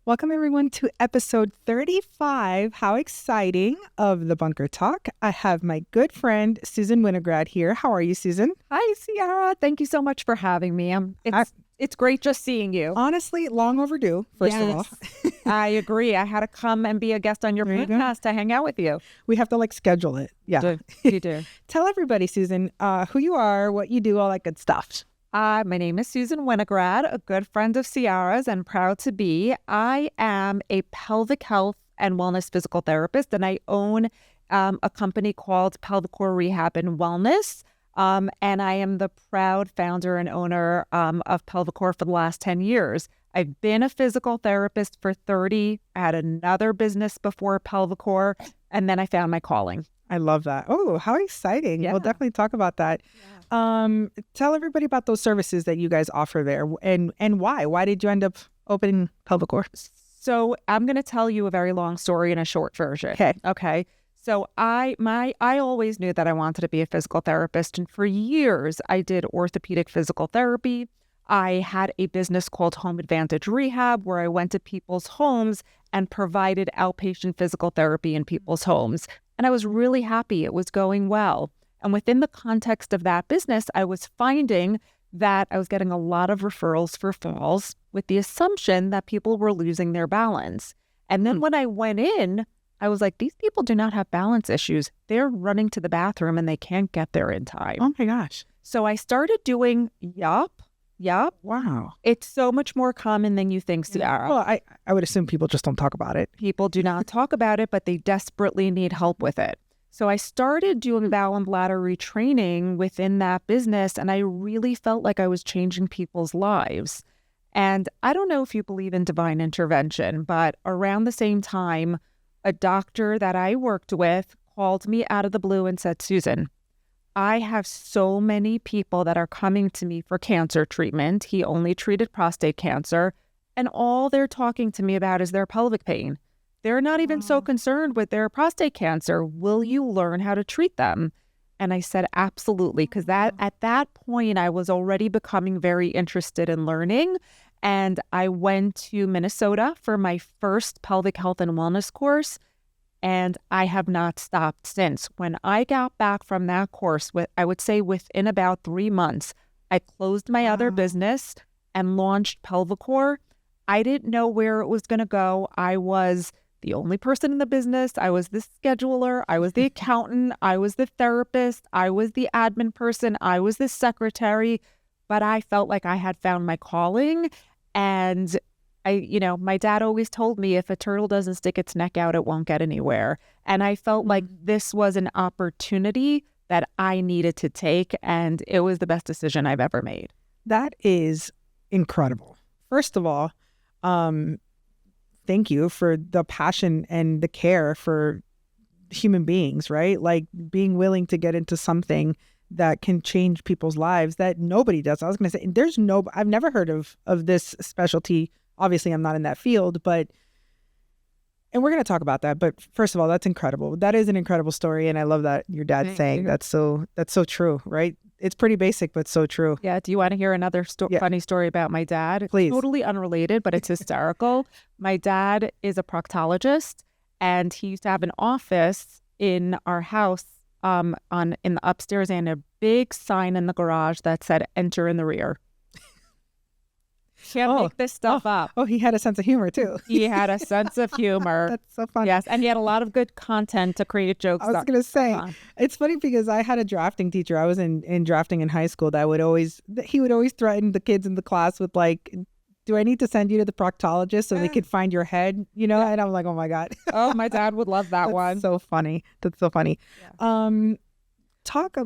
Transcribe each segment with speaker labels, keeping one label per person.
Speaker 1: Welcome everyone to episode 35. How exciting of the Bunker Talk. I have my good friend Susan Winograd here. How are you, Susan?
Speaker 2: Hi, Ciara. Thank you so much for having me. It's great just seeing you.
Speaker 1: Honestly, long overdue, first of all.
Speaker 2: I agree. I had to come and be a guest on your podcast to hang out with you.
Speaker 1: We have to schedule it. Yeah.
Speaker 2: You do.
Speaker 1: Tell everybody, Susan, who you are, what you do, all that good stuff.
Speaker 2: My name is Susan Winograd, a good friend of Ciara's and proud to be. I am a pelvic health and wellness physical therapist, and I own a company called Pelvicore Rehab and Wellness. And I am the proud founder and owner of Pelvicore for the last 10 years. I've been a physical therapist for 30. I had another business before Pelvicore, and then I found my calling.
Speaker 1: I love that. Oh, how exciting.
Speaker 2: Yeah.
Speaker 1: We'll definitely talk about that. Yeah. Tell everybody about those services that you guys offer there and why. Why did you end up opening Pelvicore?
Speaker 2: So I'm going to tell you a very long story in a short version. Okay. So I always knew that I wanted to be a physical therapist. And for years, I did orthopedic physical therapy. I had a business called Home Advantage Rehab where I went to people's homes and provided outpatient physical therapy in people's homes. And I was really happy. It was going well. And within the context of that business, I was finding that I was getting a lot of referrals for falls with the assumption that people were losing their balance. And then when I went in, I was like, these people do not have balance issues. They're running to the bathroom and they can't get there in time.
Speaker 1: Oh my gosh.
Speaker 2: So I started doing yup.
Speaker 1: Wow.
Speaker 2: It's so much more common than you think, Ciara.
Speaker 1: Well, I would assume people just don't talk about it.
Speaker 2: People do not talk about it, but they desperately need help with it. So I started doing bowel and bladder retraining within that business, and I really felt like I was changing people's lives. And I don't know if you believe in divine intervention, but around the same time, a doctor that I worked with called me out of the blue and said, Susan, I have so many people that are coming to me for cancer treatment. He only treated prostate cancer, and all they're talking to me about is their pelvic pain. They're not even so concerned with their prostate cancer. Will you learn how to treat them? And I said, absolutely, because at that point, I was already becoming very interested in learning. And I went to Minnesota for my first pelvic health and wellness course. And I have not stopped since. When I got back from that course, I would say within about 3 months, I closed my other business and launched Pelvicore. I didn't know where it was going to go. I was the only person in the business. I was the scheduler. I was the accountant. I was the therapist. I was the admin person. I was the secretary. But I felt like I had found my calling. And my dad always told me if a turtle doesn't stick its neck out, it won't get anywhere. And I felt like this was an opportunity that I needed to take, and it was the best decision I've ever made.
Speaker 1: That is incredible. First of all, thank you for the passion and the care for human beings, right? Like being willing to get into something that can change people's lives that nobody does. I was going to say, I've never heard of this specialty. Obviously, I'm not in that field, and we're going to talk about that. But first of all, that's incredible. That is an incredible story. And I love that your dad's saying that's so true, right? It's pretty basic, but so true.
Speaker 2: Yeah. Do you want to hear another funny story about my dad?
Speaker 1: Please.
Speaker 2: Totally unrelated, but it's hysterical. My dad is a proctologist, and he used to have an office in our house in the upstairs and a big sign in the garage that said, enter in the rear. Can't make this stuff up.
Speaker 1: Oh, he had a sense of humor too.
Speaker 2: He had a sense of humor.
Speaker 1: That's so funny.
Speaker 2: Yes, and he had a lot of good content to create jokes.
Speaker 1: I was going to say, it's funny because I had a drafting teacher. I was in drafting in high school he would always threaten the kids in the class with like, do I need to send you to the proctologist so they could find your head? Yeah. And I'm like, oh my God.
Speaker 2: Oh, my dad would love that one.
Speaker 1: So funny. That's so funny. Yeah.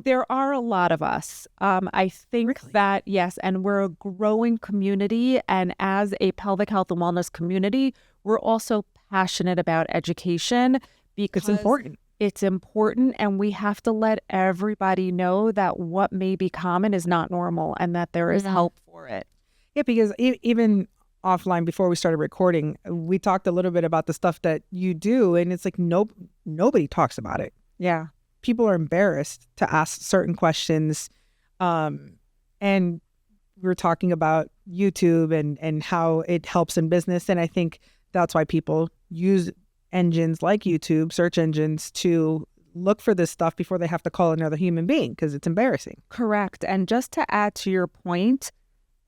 Speaker 2: There are a lot of us. I think that, yes, and we're a growing community. And as a pelvic health and wellness community, we're also passionate about education because
Speaker 1: it's important.
Speaker 2: It's important, and we have to let everybody know that what may be common is not normal and that there is help for it.
Speaker 1: Yeah, because even offline before we started recording, we talked a little bit about the stuff that you do, and it's like nobody talks about it.
Speaker 2: Yeah.
Speaker 1: People are embarrassed to ask certain questions. And we're talking about YouTube and how it helps in business. And I think That's why people use engines like YouTube, search engines, to look for this stuff before they have to call another human being, because it's embarrassing.
Speaker 2: Correct. And just to add to your point,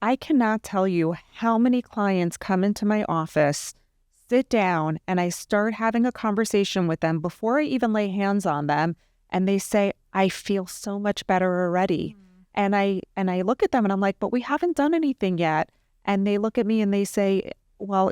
Speaker 2: I cannot tell you how many clients come into my office, sit down, and I start having a conversation with them before I even lay hands on them. And they say, I feel so much better already. And I look at them and I'm like, but we haven't done anything yet. And they look at me and they say, well,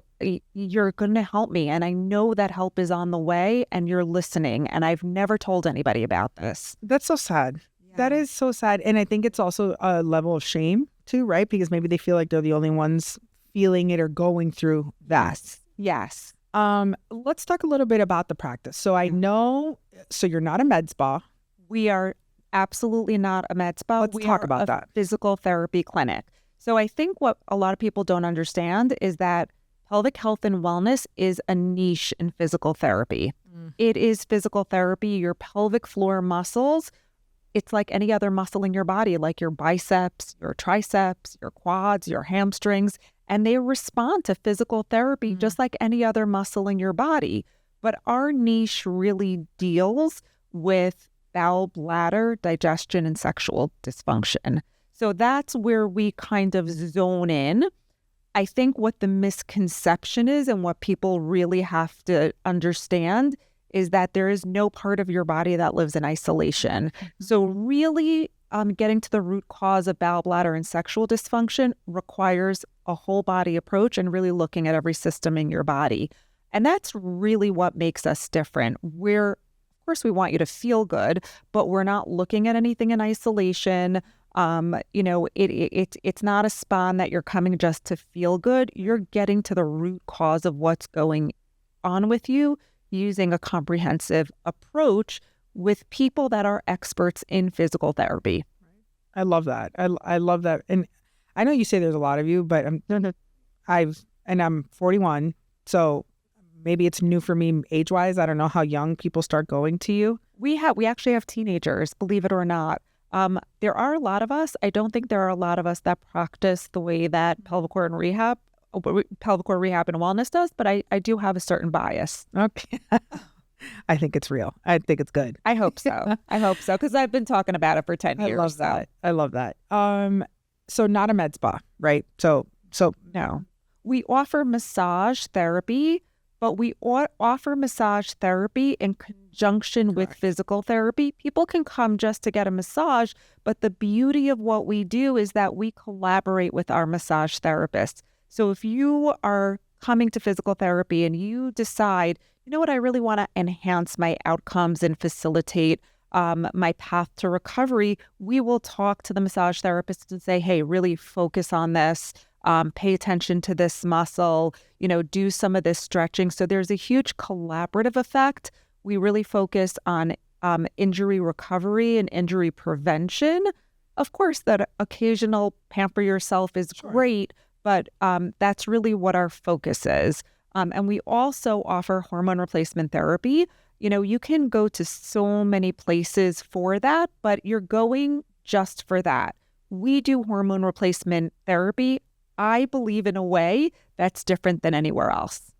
Speaker 2: you're going to help me. And I know that help is on the way and you're listening. And I've never told anybody about this.
Speaker 1: That's so sad. Yeah. That is so sad. And I think it's also a level of shame too, right? Because maybe they feel like they're the only ones feeling it or going through that.
Speaker 2: Yes.
Speaker 1: Let's talk a little bit about the practice. So I know, so you're not a med spa.
Speaker 2: We are absolutely not a med spa.
Speaker 1: Let's talk about that.
Speaker 2: Physical therapy clinic. So I think what a lot of people don't understand is that pelvic health and wellness is a niche in physical therapy. It is physical therapy. Your pelvic floor muscles, it's like any other muscle in your body, like your biceps, your triceps, your quads, your hamstrings, and they respond to physical therapy just like any other muscle in your body. But our niche really deals with bowel, bladder, digestion, and sexual dysfunction. So that's where we kind of zone in. I think what the misconception is and what people really have to understand is that there is no part of your body that lives in isolation. So really getting to the root cause of bowel, bladder, and sexual dysfunction requires a whole body approach and really looking at every system in your body. And that's really what makes us different. Of course, we want you to feel good, but we're not looking at anything in isolation. It's not a spa that you're coming just to feel good. You're getting to the root cause of what's going on with you using a comprehensive approach with people that are experts in physical therapy.
Speaker 1: I love that. I love that. And I know you say there's a lot of you, but I'm 41, so maybe it's new for me age-wise. I don't know how young people start going to you.
Speaker 2: We actually have teenagers, believe it or not. There are a lot of us. I don't think there are a lot of us that practice the way that Pelvicore rehab and wellness does, but I do have a certain bias.
Speaker 1: Okay. I think it's real. I think it's good.
Speaker 2: I hope so. Because I've been talking about it for 10 years.
Speaker 1: I love that. So not a med spa, right? So
Speaker 2: no. We offer massage therapy, but we offer massage therapy in conjunction with physical therapy. People can come just to get a massage, but the beauty of what we do is that we collaborate with our massage therapists. So if you are coming to physical therapy and you decide, you know what, I really want to enhance my outcomes and facilitate my path to recovery, we will talk to the massage therapist and say, hey, really focus on this. Pay attention to this muscle, do some of this stretching. So there's a huge collaborative effect. We really focus on injury recovery and injury prevention. Of course, that occasional pamper yourself is great, but that's really what our focus is. And we also offer hormone replacement therapy. You can go to so many places for that, but you're going just for that. We do hormone replacement therapy, I believe, in a way that's different than anywhere else.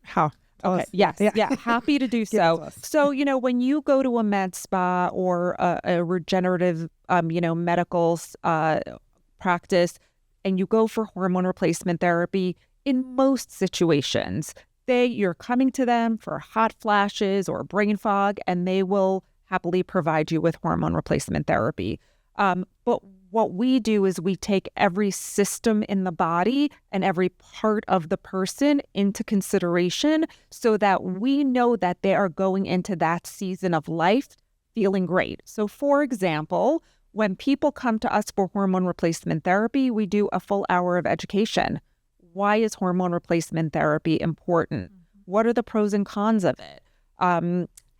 Speaker 1: How?
Speaker 2: Okay. Yes. Yeah. Happy to do so. So, when you go to a med spa or a regenerative, medical practice, and you go for hormone replacement therapy, in most situations, you're coming to them for hot flashes or brain fog, and they will happily provide you with hormone replacement therapy. But what we do is we take every system in the body and every part of the person into consideration so that we know that they are going into that season of life feeling great. So for example, when people come to us for hormone replacement therapy, we do a full hour of education. Why is hormone replacement therapy important? What are the pros and cons of it?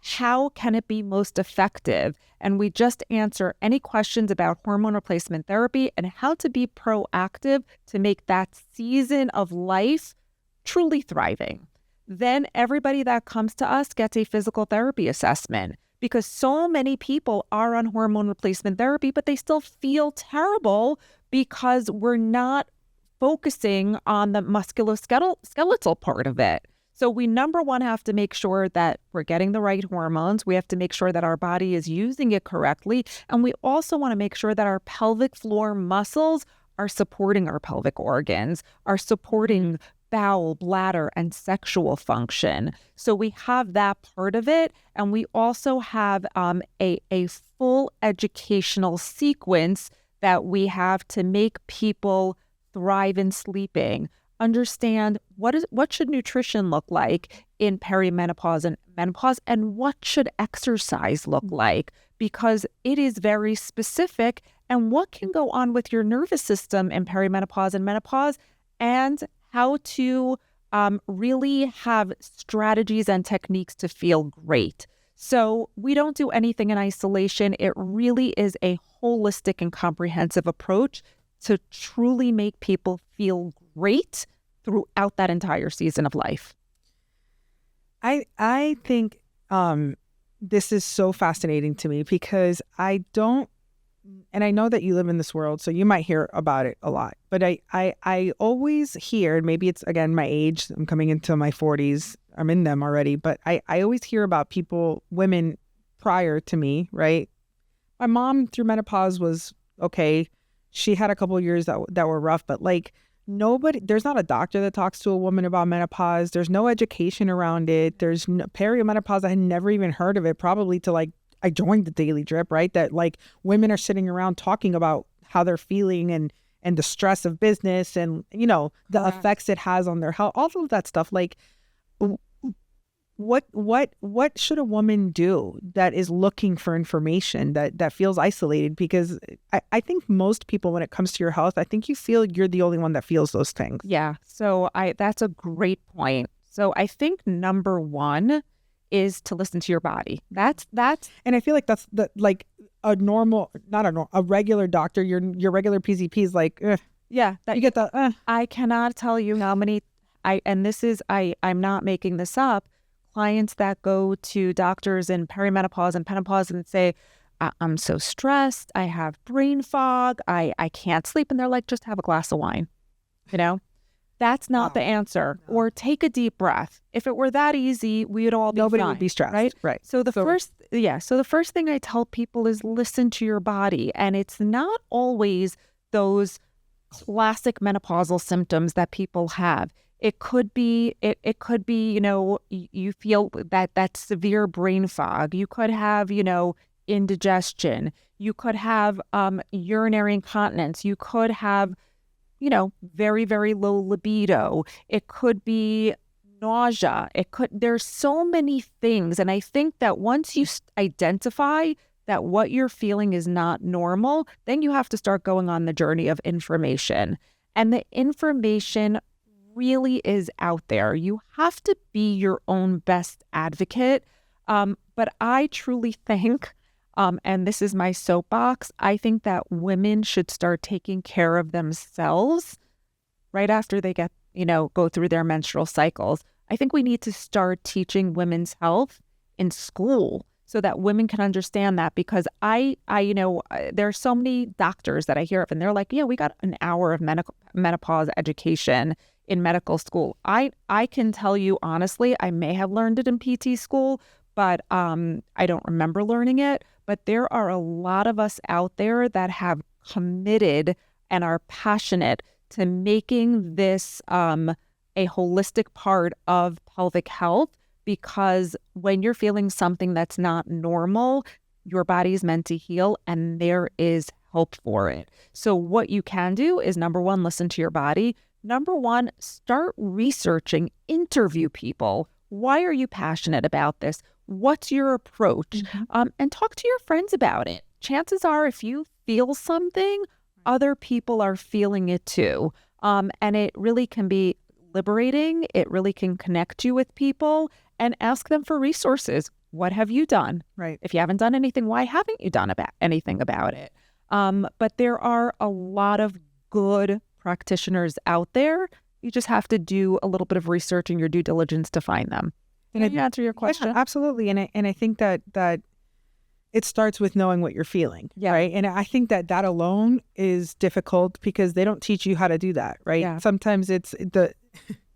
Speaker 2: How can it be most effective? And we just answer any questions about hormone replacement therapy and how to be proactive to make that season of life truly thriving. Then everybody that comes to us gets a physical therapy assessment, because so many people are on hormone replacement therapy, but they still feel terrible because we're not focusing on the musculoskeletal part of it. So we, number one, have to make sure that we're getting the right hormones. We have to make sure that our body is using it correctly. And we also want to make sure that our pelvic floor muscles are supporting our pelvic organs, are supporting bowel, bladder, and sexual function. So we have that part of it. And we also have a full educational sequence that we have to make people thrive in sleeping, understand what should nutrition look like in perimenopause and menopause, and what should exercise look like, because it is very specific, and what can go on with your nervous system in perimenopause and menopause, and how to really have strategies and techniques to feel great. So we don't do anything in isolation. It really is a holistic and comprehensive approach to truly make people feel great throughout that entire season of life.
Speaker 1: I think this is so fascinating to me, because I don't, and I know that you live in this world, so you might hear about it a lot, but I always hear, and maybe it's, again, my age, I'm coming into my 40s, I'm in them already, but I always hear about people, women prior to me, right? My mom through menopause was okay. She had a couple of years that were rough, but like nobody, there's not a doctor that talks to a woman about menopause. There's no education around it. There's no, perimenopause, I had never even heard of it, probably till like I joined the Daily Drip, right? That like women are sitting around talking about how they're feeling and the stress of business and, you know, the effects it has on their health, all of that stuff. Like what should a woman do that is looking for information that feels isolated? Because I think most people, when it comes to your health, I think you feel you're the only one that feels those things.
Speaker 2: Yeah. So that's a great point. So I think number one is to listen to your body. That's
Speaker 1: and I feel like that's like a normal, a regular doctor, your regular PCP is like,
Speaker 2: yeah,
Speaker 1: you get the
Speaker 2: I cannot tell you how many I'm not making this up, clients that go to doctors in perimenopause and menopause and say, I'm so stressed, I have brain fog, I can't sleep. And they're like, just have a glass of wine. You know, that's not the answer. No. Or take a deep breath. If it were that easy, we would all be
Speaker 1: Nobody
Speaker 2: fine,
Speaker 1: would be stressed.
Speaker 2: Right. So the first thing I tell people is listen to your body. And it's not always those classic menopausal symptoms that people have. It could be, you know, you feel that severe brain fog. You could have, you know, indigestion. You could have urinary incontinence. You could have, you know, very, very low libido. It could be nausea. There's so many things. And I think that once you identify that what you're feeling is not normal, then you have to start going on the journey of information. And the information really is out there. You have to be your own best advocate. But I truly think, and this is my soapbox, I think that women should start taking care of themselves right after they get, you know, go through their menstrual cycles. I think we need to start teaching women's health in school so that women can understand that, because you know, there are so many doctors that I hear of and they're like, yeah, we got an hour of menopause education in medical school. I can tell you honestly, I may have learned it in PT school, but I don't remember learning it. But there are a lot of us out there that have committed and are passionate to making this a holistic part of pelvic health, because when you're feeling something that's not normal, your body is meant to heal and there is help for it. So what you can do is, number one, listen to your body. Number one, start researching, interview people. Why are you passionate about this? What's your approach? Mm-hmm. And talk to your friends about it. Chances are, if you feel something, other people are feeling it too. And it really can be liberating. It really can connect you with people, and ask them for resources. What have you done?
Speaker 1: Right.
Speaker 2: If you haven't done anything, why haven't you done anything about it? But there are a lot of good practitioners out there. You just have to do a little bit of research and your due diligence to find them. Can I answer your question?
Speaker 1: Yeah, absolutely. And I think that it starts with knowing what you're feeling,
Speaker 2: Yeah.
Speaker 1: right? And I think that alone is difficult because they don't teach you how to do that, right?
Speaker 2: Yeah.
Speaker 1: Sometimes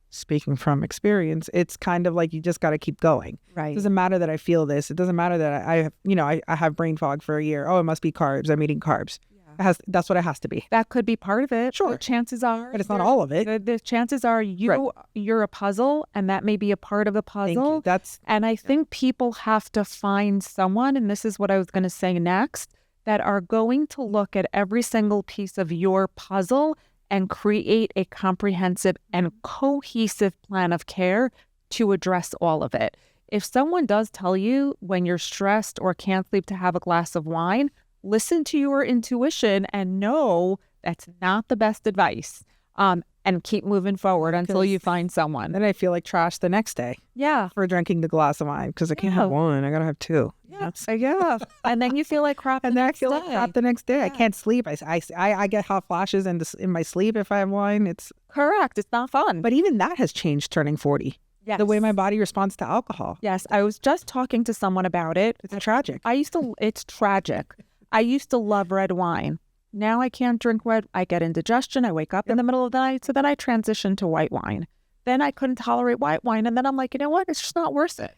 Speaker 1: speaking from experience, it's kind of like you just got to keep going.
Speaker 2: Right.
Speaker 1: It doesn't matter that I feel this. It doesn't matter that I have, I have brain fog for a year. Oh, it must be carbs. I'm eating carbs. That's what it has to be.
Speaker 2: That could be part of it.
Speaker 1: Sure.
Speaker 2: The chances are.
Speaker 1: But it's not all of it.
Speaker 2: The chances are you're a puzzle, and that may be a part of the puzzle.
Speaker 1: Thank you.
Speaker 2: And I think people have to find someone, and this is what I was going to say next, that are going to look at every single piece of your puzzle and create a comprehensive and cohesive plan of care to address all of it. If someone does tell you when you're stressed or can't sleep to have a glass of wine, listen to your intuition and know that's not the best advice. And keep moving forward until you find someone.
Speaker 1: Then I feel like trash the next day.
Speaker 2: Yeah.
Speaker 1: For drinking the glass of wine because I can't have one. I got to have two.
Speaker 2: Yeah. And then you feel like crap.
Speaker 1: And then I feel like crap the next day. Yeah. I can't sleep. I get hot flashes in my sleep if I have wine. It's
Speaker 2: correct. It's not fun.
Speaker 1: But even that has changed turning 40.
Speaker 2: Yes.
Speaker 1: The way my body responds to alcohol.
Speaker 2: Yes. I was just talking to someone about it.
Speaker 1: It's tragic.
Speaker 2: It's tragic. I used to love red wine. Now I can't drink red. I get indigestion. I wake up in the middle of the night. So then I transitioned to white wine. Then I couldn't tolerate white wine. And then I'm like, you know what? It's just not worth it.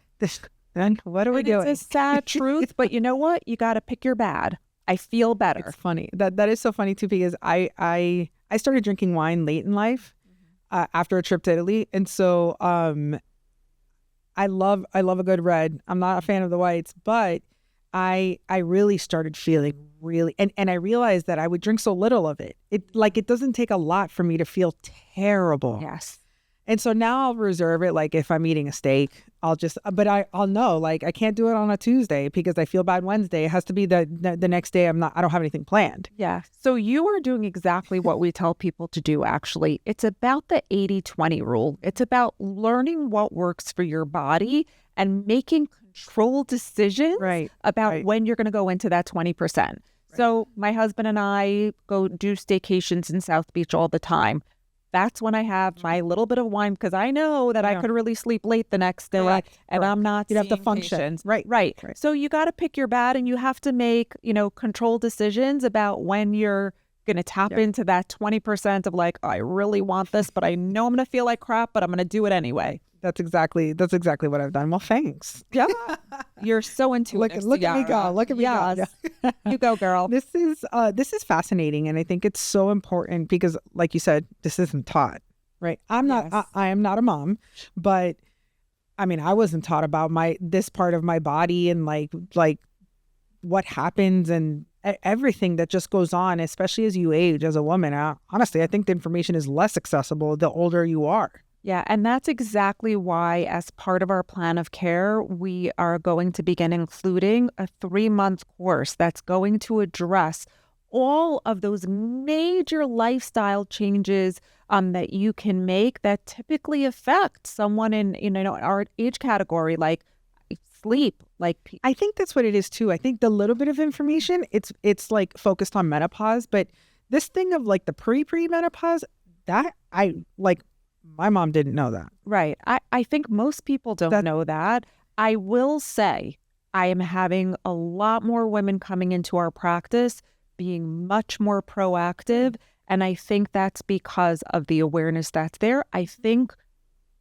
Speaker 1: Then what are we doing?
Speaker 2: It's a sad truth, but you know what? You got to pick your bad. I feel better.
Speaker 1: It's funny. That is so funny too, because I started drinking wine late in life after a trip to Italy. And so I love a good red. I'm not a fan of the whites, but I really started feeling and I realized that I would drink so little of it. It doesn't take a lot for me to feel terrible.
Speaker 2: Yes.
Speaker 1: And so now I'll reserve it. Like if I'm eating a steak, I'll know, like I can't do it on a Tuesday because I feel bad Wednesday. It has to be the next day. I don't have anything planned.
Speaker 2: Yeah. So you are doing exactly what we tell people to do, actually. It's about the 80-20 rule. It's about learning what works for your body and making controlled decisions about when you're going to go into that 20%. So my husband and I go do staycations in South Beach all the time. That's when I have my little bit of wine because I know that I could really sleep late the next day and I'm not
Speaker 1: You'd have to function.
Speaker 2: Patients. Right. So you got to pick your bad and you have to make, controlled decisions about when you're going to tap into that 20% of like, oh, I really want this, but I know I'm going to feel like crap, but I'm going to do it anyway.
Speaker 1: That's exactly what I've done. Well, thanks.
Speaker 2: Yeah. You're so intuitive.
Speaker 1: Look at me go. Look at me go.
Speaker 2: Yeah. You go, girl.
Speaker 1: This is fascinating. And I think it's so important because like you said, this isn't taught, right? I am not a mom, but I mean, I wasn't taught about this part of my body and like what happens and everything that just goes on, especially as you age as a woman. Honestly, I think the information is less accessible the older you are.
Speaker 2: Yeah, and that's exactly why, as part of our plan of care, we are going to begin including a 3-month course that's going to address all of those major lifestyle changes that you can make that typically affect someone in our age category, like sleep.
Speaker 1: I think that's what it is too. I think the little bit of information, it's like focused on menopause, but this thing of like the pre-menopause, that my mom didn't know that.
Speaker 2: Right. I think most people don't know that. I will say I am having a lot more women coming into our practice being much more proactive. And I think that's because of the awareness that's there. I think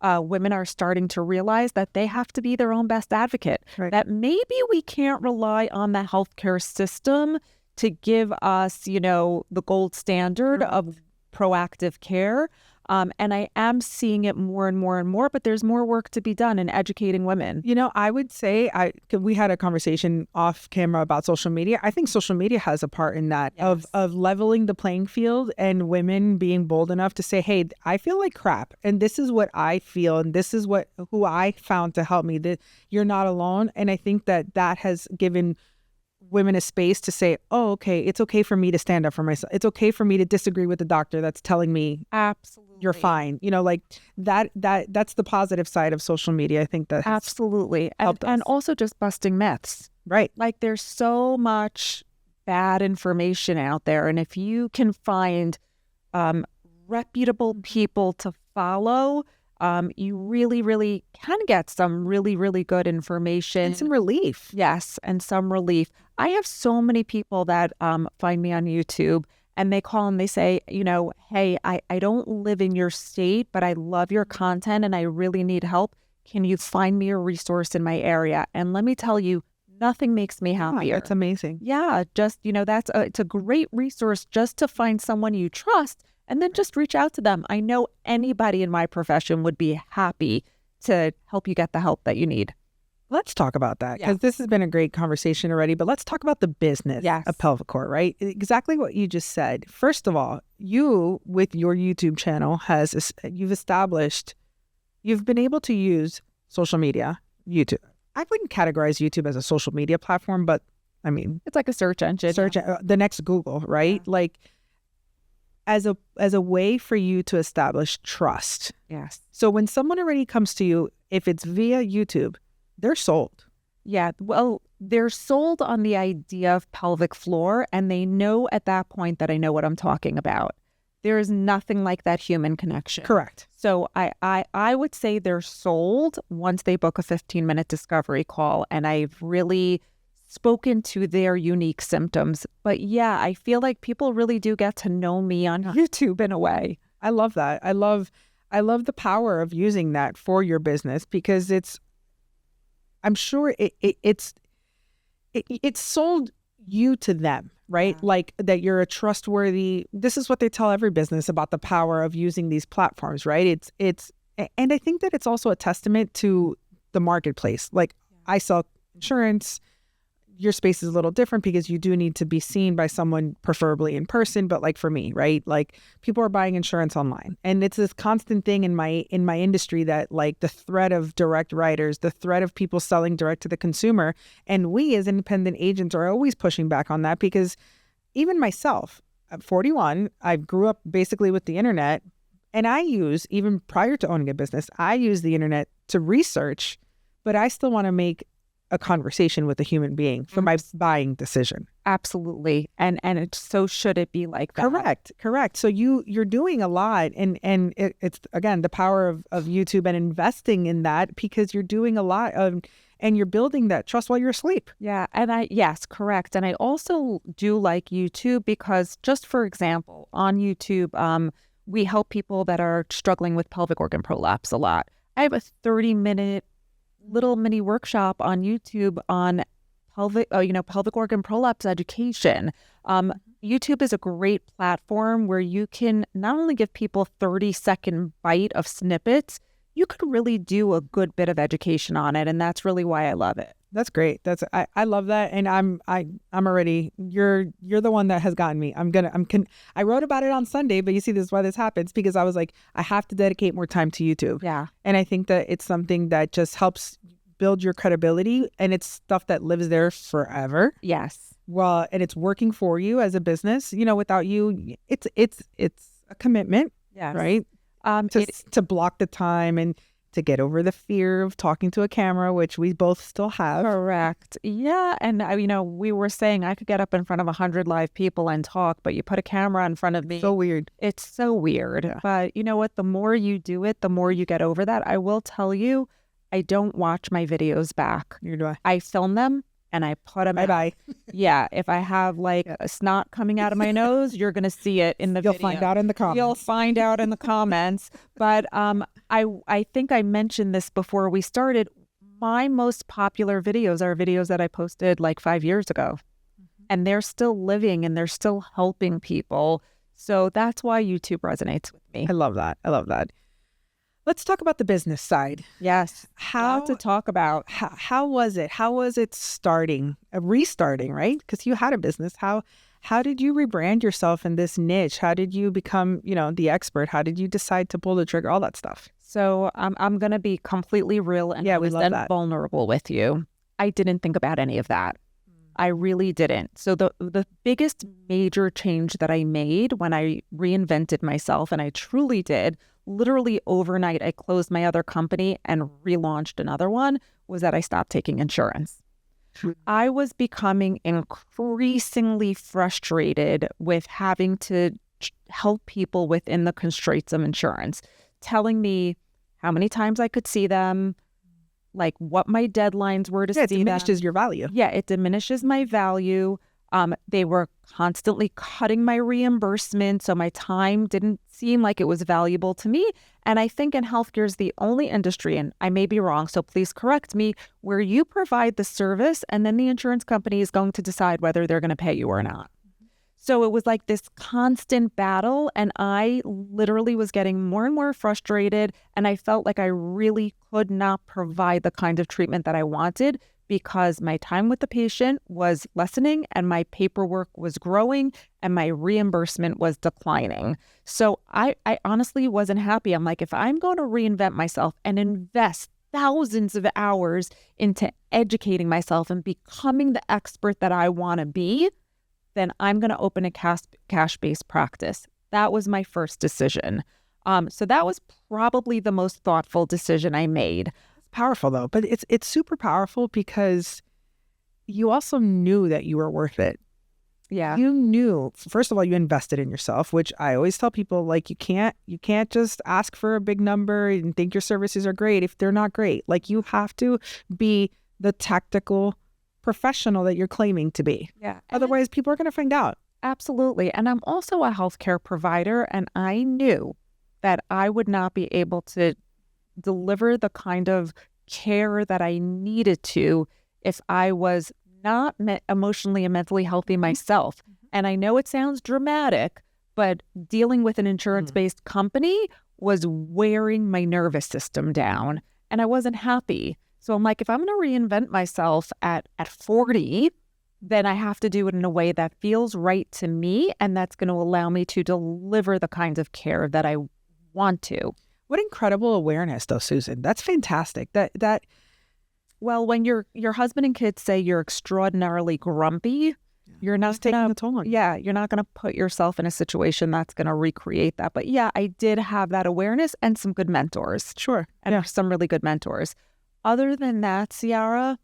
Speaker 2: women are starting to realize that they have to be their own best advocate, that maybe we can't rely on the healthcare system to give us, the gold standard of proactive care. And I am seeing it more and more and more, but there's more work to be done in educating women.
Speaker 1: I would say we had a conversation off camera about social media. I think social media has a part in that of leveling the playing field and women being bold enough to say, hey, I feel like crap and this is what I feel and this is who I found to help me. That you're not alone. And I think that has given women a space to say, oh, okay, it's okay for me to stand up for myself. It's okay for me to disagree with the doctor that's telling me
Speaker 2: absolutely
Speaker 1: you're fine. That's the positive side of social media. I think that
Speaker 2: absolutely and also just busting myths.
Speaker 1: Right.
Speaker 2: Like there's so much bad information out there. And if you can find reputable people to follow, You really, really can get some really, really good information.
Speaker 1: And some relief.
Speaker 2: Yes, and some relief. I have so many people that find me on YouTube and they call and they say, hey, I don't live in your state, but I love your content and I really need help. Can you find me a resource in my area? And let me tell you, nothing makes me happier.
Speaker 1: That's amazing.
Speaker 2: Yeah, just, it's a great resource just to find someone you trust and then just reach out to them. I know anybody in my profession would be happy to help you get the help that you need.
Speaker 1: Let's talk about that, because this has been a great conversation already, but let's talk about the business of Pelvicore, right? Exactly what you just said. First of all, you, with your YouTube channel, you've been able to use social media, YouTube. I wouldn't categorize YouTube as a social media platform, but I mean,
Speaker 2: it's like a search engine.
Speaker 1: The next Google, right? Yeah. Like as a way for you to establish trust.
Speaker 2: Yes.
Speaker 1: So when someone already comes to you, if it's via YouTube, they're sold.
Speaker 2: Yeah. Well, they're sold on the idea of pelvic floor, and they know at that point that I know what I'm talking about. There is nothing like that human connection.
Speaker 1: Correct.
Speaker 2: So I would say they're sold once they book a 15-minute discovery call and I've really spoken to their unique symptoms. But yeah, I feel like people really do get to know me on YouTube in a way.
Speaker 1: I love that. I love the power of using that for your business, because I'm sure it's sold you to them, right? Yeah. Like that you're a trustworthy, this is what they tell every business about the power of using these platforms, right? And I think that it's also a testament to the marketplace. Like I sell insurance, your space is a little different because you do need to be seen by someone, preferably in person. But like for me, right? Like people are buying insurance online, and it's this constant thing in my industry that like the threat of direct writers, the threat of people selling direct to the consumer. And we as independent agents are always pushing back on that, because even myself, at 41, I grew up basically with the internet, and even prior to owning a business, I use the internet to research, but I still want to make a conversation with a human being for my buying decision.
Speaker 2: Absolutely. And so should it be like that.
Speaker 1: Correct. So you're doing a lot, and it's again the power of YouTube and investing in that, because you're doing a lot and you're building that trust while you're asleep.
Speaker 2: Yeah. And yes, correct. And I also do like YouTube because, just for example, on YouTube, we help people that are struggling with pelvic organ prolapse a lot. I have a 30-minute little mini workshop on YouTube on pelvic organ prolapse education. YouTube is a great platform where you can not only give people 30-second bite of snippets, you could really do a good bit of education on it, and that's really why I love it.
Speaker 1: That's great. I love that, and I'm already, you're the one that has gotten me. I wrote about it on Sunday, but you see, this is why this happens, because I was like, I have to dedicate more time to YouTube.
Speaker 2: Yeah.
Speaker 1: And I think that it's something that just helps build your credibility, and it's stuff that lives there forever.
Speaker 2: Yes.
Speaker 1: Well, and it's working for you as a business. Without you, it's a commitment.
Speaker 2: Yes.
Speaker 1: Right. To block the time and to get over the fear of talking to a camera, which we both still have.
Speaker 2: Correct. Yeah. And, we were saying I could get up in front of 100 live people and talk, but you put a camera in front of me.
Speaker 1: So weird.
Speaker 2: It's so weird. Yeah. But you know what? The more you do it, the more you get over that. I will tell you, I don't watch my videos back.
Speaker 1: Neither do I.
Speaker 2: I film them and I put them
Speaker 1: Bye-bye.
Speaker 2: Yeah. If I have like a snot coming out of my nose, you're going to see it in the
Speaker 1: video.
Speaker 2: You'll
Speaker 1: find out in the comments.
Speaker 2: You'll find out in the comments. But I think I mentioned this before we started. My most popular videos are videos that I posted like 5 years ago. Mm-hmm. And they're still living and they're still helping people. So that's why YouTube resonates with me.
Speaker 1: I love that. Let's talk about the business side.
Speaker 2: Yes. How to talk about.
Speaker 1: How was it? How was it restarting, right? Because you had a business. How did you rebrand yourself in this niche? How did you become, the expert? How did you decide to pull the trigger? All that stuff.
Speaker 2: So I'm going to be completely real and vulnerable with you. I didn't think about any of that. I really didn't. So the biggest major change that I made when I reinvented myself, and I truly did, literally overnight, I closed my other company and relaunched another one, was that I stopped taking insurance. I was becoming increasingly frustrated with having to help people within the constraints of insurance, telling me how many times I could see them, like what my deadlines were to
Speaker 1: Yeah, it
Speaker 2: see them.
Speaker 1: diminishes your value.
Speaker 2: Yeah, it diminishes my value. They were constantly cutting my reimbursement, so my time didn't seem like it was valuable to me. And I think in healthcare is the only industry, and I may be wrong, so please correct me, where you provide the service and then the insurance company is going to decide whether they're going to pay you or not. So it was like this constant battle, and I literally was getting more and more frustrated, and I felt like I really could not provide the kind of treatment that I wanted because my time with the patient was lessening and my paperwork was growing and my reimbursement was declining. So I honestly wasn't happy. I'm like, if I'm going to reinvent myself and invest thousands of hours into educating myself and becoming the expert that I want to be, then I'm going to open a cash-based practice. That was my first decision. So that was probably the most thoughtful decision I made.
Speaker 1: Powerful though, but it's super powerful because you also knew that you were worth it.
Speaker 2: Yeah.
Speaker 1: You knew, first of all, you invested in yourself, which I always tell people, like, you can't just ask for a big number and think your services are great if they're not great. Like, you have to be the tactical professional that you're claiming to be.
Speaker 2: Yeah.
Speaker 1: Otherwise, people are going to find out.
Speaker 2: Absolutely. And I'm also a healthcare provider, and I knew that I would not be able to deliver the kind of care that I needed to if I was not emotionally and mentally healthy myself. And I know it sounds dramatic, but dealing with an insurance-based company was wearing my nervous system down, and I wasn't happy. So I'm like, if I'm going to reinvent myself at 40, then I have to do it in a way that feels right to me, and that's going to allow me to deliver the kinds of care that I want to.
Speaker 1: What incredible awareness, though, Susan. That's fantastic.
Speaker 2: Well, when your husband and kids say you're extraordinarily grumpy, you're not
Speaker 1: taking the toll on you.
Speaker 2: Yeah, you're not going to put yourself in a situation that's going to recreate that. But yeah, I did have that awareness and some good mentors.
Speaker 1: Sure.
Speaker 2: And some really good mentors. Other than that, Ciara,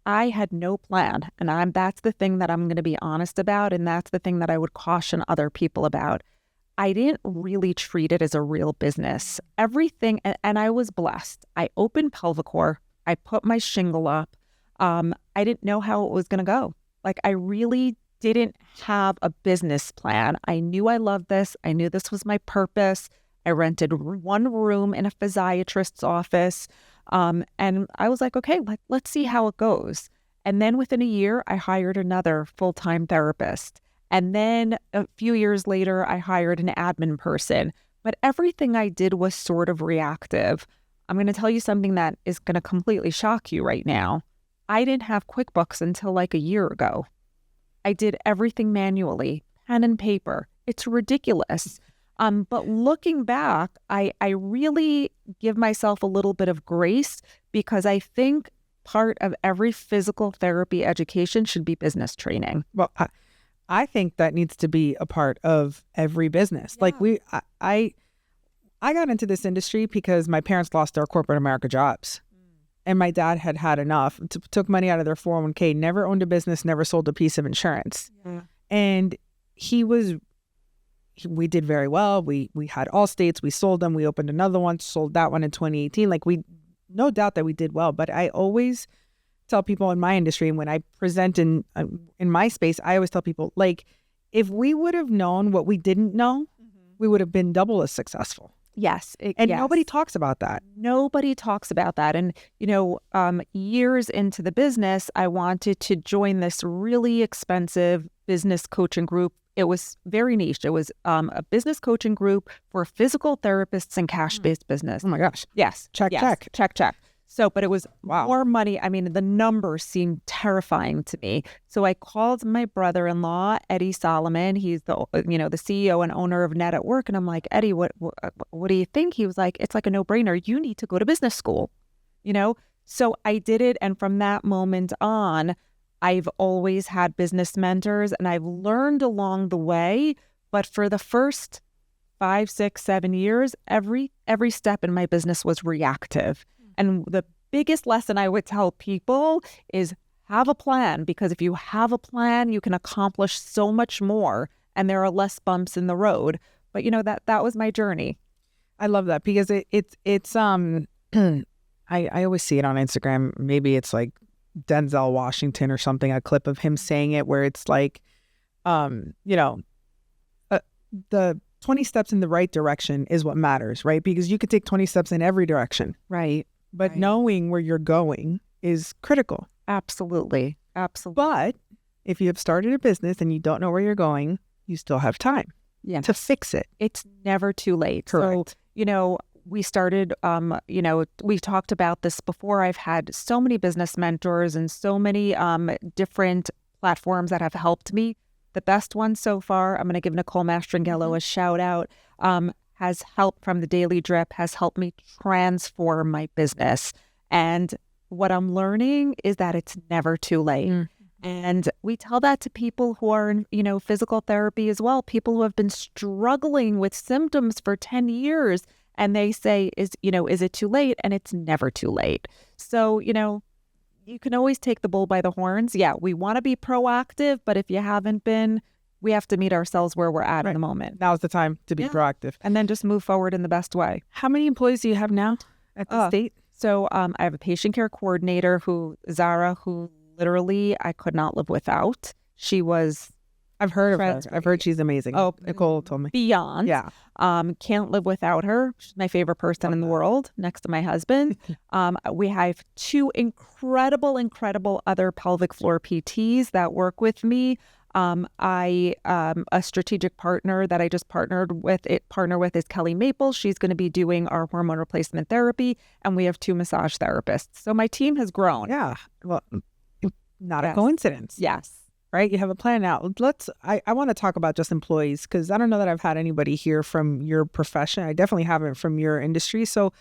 Speaker 2: I had no plan. And that's the thing that I'm going to be honest about. And that's the thing that I would caution other people about. I didn't really treat it as a real business. Everything, and I was blessed. I opened Pelvicore. I put my shingle up. I didn't know how it was going to go. Like, I really didn't have a business plan. I knew I loved this. I knew this was my purpose. I rented one room in a physiatrist's office. And I was like, okay, let's see how it goes. And then within a year, I hired another full-time therapist. And then a few years later, I hired an admin person. But everything I did was sort of reactive. I'm going to tell you something that is going to completely shock you right now. I didn't have QuickBooks until like a year ago. I did everything manually, pen and paper. It's ridiculous. But looking back, I really give myself a little bit of grace because I think part of every physical therapy education should be business training.
Speaker 1: Well, I think that needs to be a part of every business. Yeah. Like I got into this industry because my parents lost their corporate America jobs. And my dad had enough, took money out of their 401k, never owned a business, never sold a piece of insurance. Yeah. And we did very well. We had Allstates, we sold them, we opened another one, sold that one in 2018. Like, no doubt that we did well. But I always tell people in my industry, and when I present in my space, I always tell people, like, if we would have known what we didn't know, we would have been double as successful.
Speaker 2: Yes.
Speaker 1: Nobody talks about that.
Speaker 2: Nobody talks about that. And, years into the business, I wanted to join this really expensive business coaching group. It was very niche. It was a business coaching group for physical therapists and cash-based business.
Speaker 1: Oh my gosh.
Speaker 2: Yes.
Speaker 1: Check.
Speaker 2: So, but it was more money. I mean, the numbers seemed terrifying to me. So I called my brother-in-law, Eddie Solomon. He's the CEO and owner of Net at Work. And I'm like, Eddie, what do you think? He was like, it's like a no-brainer. You need to go to business school, So I did it. And from that moment on, I've always had business mentors and I've learned along the way. But for the first 5, 6, 7 years, every step in my business was reactive. And the biggest lesson I would tell people is have a plan, because if you have a plan, you can accomplish so much more and there are less bumps in the road. But that was my journey.
Speaker 1: I love that because it's I always see it on Instagram. Maybe it's like Denzel Washington or something, a clip of him saying it where it's like, you know, the 20 steps in the right direction is what matters, right? Because you could take 20 steps in every direction.
Speaker 2: Right.
Speaker 1: But
Speaker 2: Right.
Speaker 1: knowing where you're going is critical.
Speaker 2: Absolutely. Absolutely.
Speaker 1: But if you have started a business and you don't know where you're going, you still have time
Speaker 2: Yeah.
Speaker 1: to fix it.
Speaker 2: It's never too late.
Speaker 1: Correct.
Speaker 2: So, you know, we started, you know, we talked about this before. I've had so many business mentors and so many different platforms that have helped me. The best one so far, I'm going to give Nicole Mastrangello a shout out, has helped from the Daily Drip, has helped me transform my business. And what I'm learning is that it's never too late. And we tell that to people who are in, you know, physical therapy as well, people who have been struggling with symptoms for 10 years. And they say, is it too late? And it's never too late. So, you know, you can always take the bull by the horns. Yeah, we want to be proactive, but if you haven't been, we have to meet ourselves where we're at in the moment.
Speaker 1: Now's the time to be proactive.
Speaker 2: And then just move forward in the best way.
Speaker 1: How many employees do you have now at the state?
Speaker 2: So I have a patient care coordinator Zara, who literally I could not live without. She was...
Speaker 1: I've heard of her. I've heard she's amazing.
Speaker 2: Oh,
Speaker 1: Nicole told me.
Speaker 2: Beyond.
Speaker 1: Yeah.
Speaker 2: Can't live without her. She's my favorite person in the world, next to my husband. We have two incredible other pelvic floor PTs that work with me. A strategic partner that I just partner with is Kelly Maple. She's going to be doing our hormone replacement therapy, and we have two massage therapists. So my team has grown.
Speaker 1: Yeah. Well, not a coincidence.
Speaker 2: Yes.
Speaker 1: Right? You have a plan now. I want to talk about just employees because I don't know that I've had anybody here from your profession. I definitely haven't from your industry. So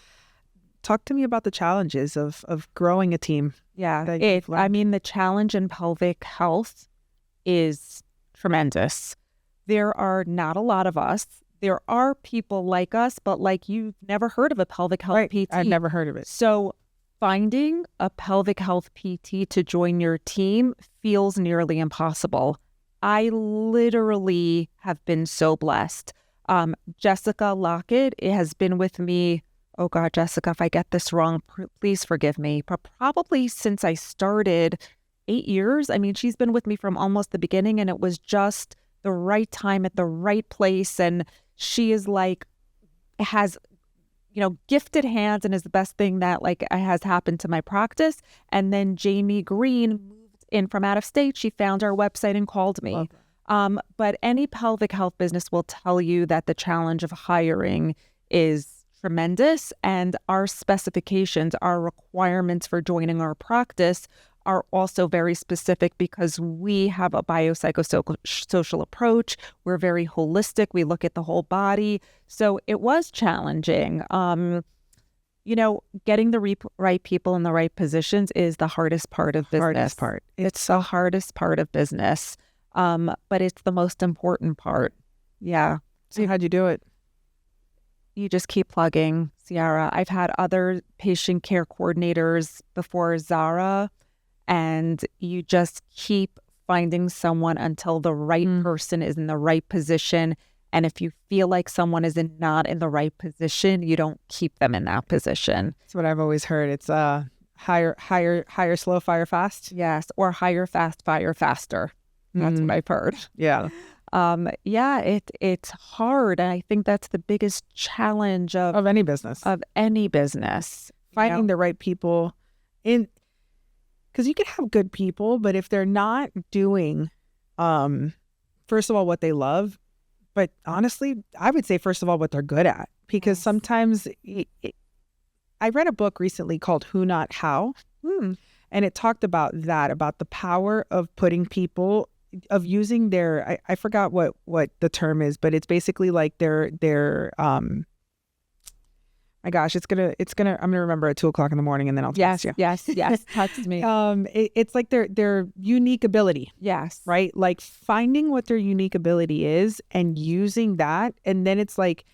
Speaker 1: talk to me about the challenges of growing a team.
Speaker 2: Yeah. The challenge in pelvic health is tremendous. There are not a lot of us. There are people like us, but like you've never heard of a pelvic health PT.
Speaker 1: I've never heard of it.
Speaker 2: So finding a pelvic health PT to join your team feels nearly impossible. I literally have been so blessed. Jessica Lockett has been with me. Oh God, Jessica, if I get this wrong, please forgive me. But probably since I started 8 years. I mean, she's been with me from almost the beginning, and it was just the right time at the right place. And she is has gifted hands and is the best thing that has happened to my practice. And then Jamie Green moved in from out of state. She found our website and called me. But any pelvic health business will tell you that the challenge of hiring is tremendous. And our specifications, our requirements for joining our practice are also very specific because we have a biopsychosocial approach. We're very holistic. We look at the whole body. So it was challenging. Getting the right people in the right positions is the hardest part of business. It's the hardest part of business. But it's the most important part. Yeah.
Speaker 1: So how'd you do it?
Speaker 2: You just keep plugging, Ciara. I've had other patient care coordinators before Zara, and you just keep finding someone until the right person is in the right position. And if you feel like someone is not in the right position, you don't keep them in that position.
Speaker 1: That's what I've always heard. It's hire slow, fire fast.
Speaker 2: Yes, or hire fast, fire faster. That's what I've heard.
Speaker 1: Yeah.
Speaker 2: It's hard. And I think that's the biggest challenge
Speaker 1: of any business.
Speaker 2: Finding
Speaker 1: the right people in. Because you can have good people, but if they're not doing, first of all, what they love, but honestly, I would say, first of all, what they're good at. Because sometimes I read a book recently called Who Not How. And it talked about the power of putting people, of using their, I forgot what the term is, but it's basically like their my gosh, I'm gonna remember at 2:00 in the morning, and then I'll text you.
Speaker 2: Yes, text me.
Speaker 1: It's like their unique ability.
Speaker 2: Yes,
Speaker 1: right. Like finding what their unique ability is and using that, and then it's like,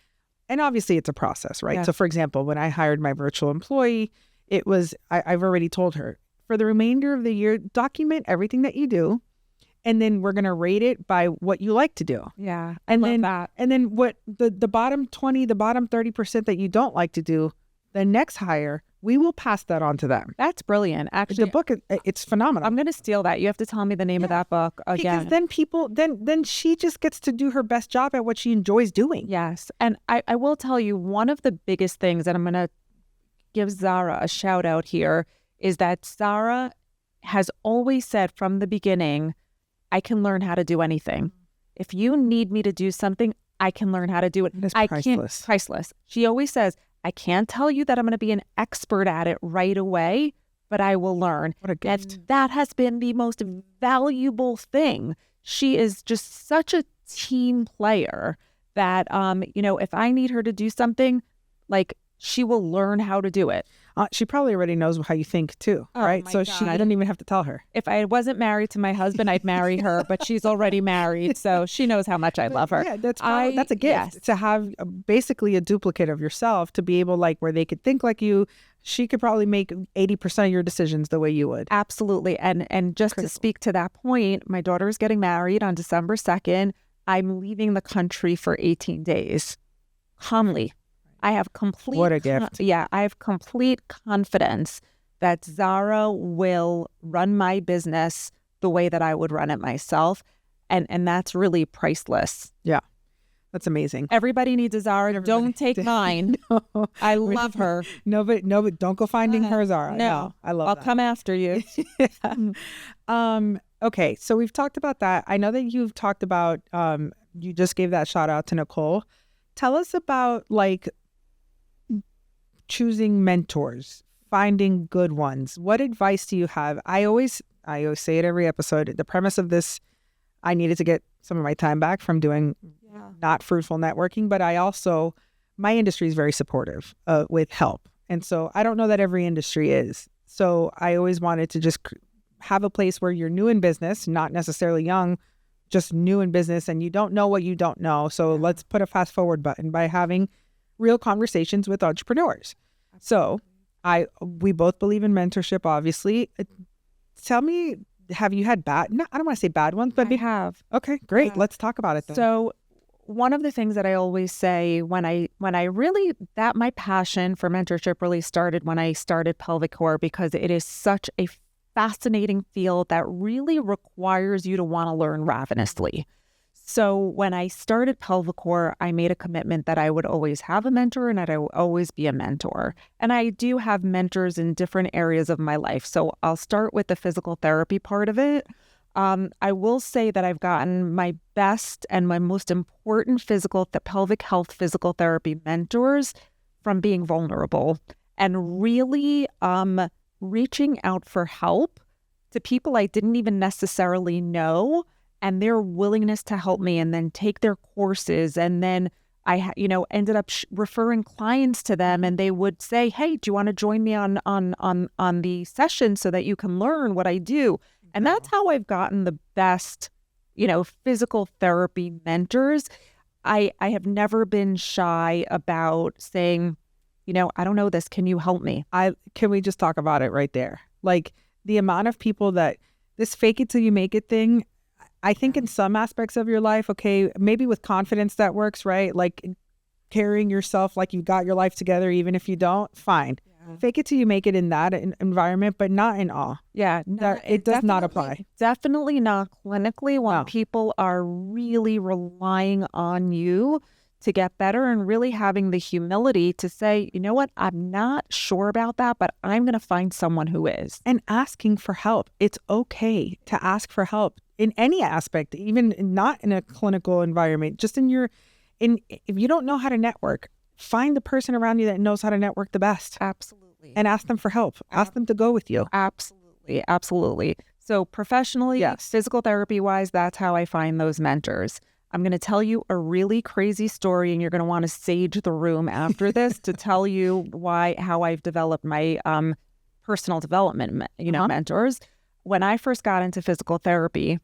Speaker 1: and obviously it's a process, right?
Speaker 2: Yeah.
Speaker 1: So, for example, when I hired my virtual employee, it was I've already told her for the remainder of the year, document everything that you do, And then we're going to rate it by what you like to do.
Speaker 2: Yeah.
Speaker 1: And
Speaker 2: love
Speaker 1: then
Speaker 2: that.
Speaker 1: And then what the bottom 20, the bottom 30% that you don't like to do, the next hire, we will pass that on to them.
Speaker 2: That's brilliant. Actually,
Speaker 1: The book, it's phenomenal.
Speaker 2: I'm going to steal that. You have to tell me the name of that book again.
Speaker 1: Because then people, then she just gets to do her best job at what she enjoys doing.
Speaker 2: Yes. And I will tell you, one of the biggest things, and I'm going to give Zara a shout out here, is that Zara has always said from the beginning, I can learn how to do anything. If you need me to do something, I can learn how to do it.
Speaker 1: That's
Speaker 2: I
Speaker 1: priceless.
Speaker 2: can't, priceless. She always says, I can't tell you that I'm going to be an expert at it right away, but I will learn.
Speaker 1: What a gift.
Speaker 2: And that has been the most valuable thing. She is just such a team player that, if I need her to do something, like, she will learn how to do it.
Speaker 1: She probably already knows how you think too, right?
Speaker 2: my
Speaker 1: So
Speaker 2: God.
Speaker 1: I don't even have to tell her.
Speaker 2: If I wasn't married to my husband, I'd marry her, but she's already married, so she knows how much I love her.
Speaker 1: Yeah, that's a gift to have basically a duplicate of yourself, to be able, like, where they could think like you. She could probably make 80% of your decisions the way you would.
Speaker 2: Absolutely. And just to speak to that point, my daughter is getting married on December 2nd. I'm leaving the country for 18 days. Calmly. I have complete
Speaker 1: What a gift.
Speaker 2: I have complete confidence that Zara will run my business the way that I would run it myself. And that's really priceless.
Speaker 1: Yeah. That's amazing.
Speaker 2: Everybody needs a Zara. Don't take mine.
Speaker 1: No.
Speaker 2: I love her.
Speaker 1: No, but don't go finding her, Zara.
Speaker 2: No,
Speaker 1: I love
Speaker 2: I'll
Speaker 1: that.
Speaker 2: come after you.
Speaker 1: Okay, so we've talked about that. I know that you've talked about, you just gave that shout out to Nicole. Tell us about, like, choosing mentors, finding good ones. What advice do you have? I always say it every episode. The premise of this, I needed to get some of my time back from doing not fruitful networking, but my industry is very supportive with help. And so I don't know that every industry is. So I always wanted to just have a place where you're new in business, not necessarily young, just new in business, and you don't know what you don't know. So let's put a fast forward button by having real conversations with entrepreneurs. So we both believe in mentorship, obviously. Tell me, have you had I don't want to say bad ones, but
Speaker 2: I have.
Speaker 1: Okay, great.
Speaker 2: Yeah.
Speaker 1: Let's talk about it then.
Speaker 2: So one of the things that I always say when I really, that my passion for mentorship really started when I started Pelvicore, because it is such a fascinating field that really requires you to want to learn ravenously. So when I started Pelvicore, I made a commitment that I would always have a mentor and that I would always be a mentor. And I do have mentors in different areas of my life. So I'll start with the physical therapy part of it. I will say that I've gotten my best and my most important pelvic health physical therapy mentors from being vulnerable and really reaching out for help to people I didn't even necessarily know, and their willingness to help me, and then take their courses. And then I, ended up referring clients to them, and they would say, hey, do you want to join me on the session so that you can learn what I do? And that's how I've gotten the best, physical therapy mentors. I have never been shy about saying, I don't know this. Can you help me?
Speaker 1: Can we just talk about it right there? Like, the amount of people that this fake it till you make it thing, I think in some aspects of your life, okay, maybe with confidence that works, right? Like carrying yourself like you got your life together, even if you don't, fine. Yeah. Fake it till you make it in that environment, but not in all.
Speaker 2: Yeah,
Speaker 1: it does not apply.
Speaker 2: Definitely not clinically when people are really relying on you to get better and really having the humility to say, you know what, I'm not sure about that, but I'm going to find someone who is.
Speaker 1: And asking for help. It's okay to ask for help in any aspect, even not in a clinical environment, just if you don't know how to network, find the person around you that knows how to network the best.
Speaker 2: Absolutely.
Speaker 1: And ask them for help. Ask them to go with you.
Speaker 2: Absolutely. Absolutely. So professionally,
Speaker 1: yes.
Speaker 2: Physical therapy wise, that's how I find those mentors. I'm going to tell you a really crazy story, and you're going to want to sage the room after this to tell you how I've developed my personal development, mentors. When I first got into physical therapy,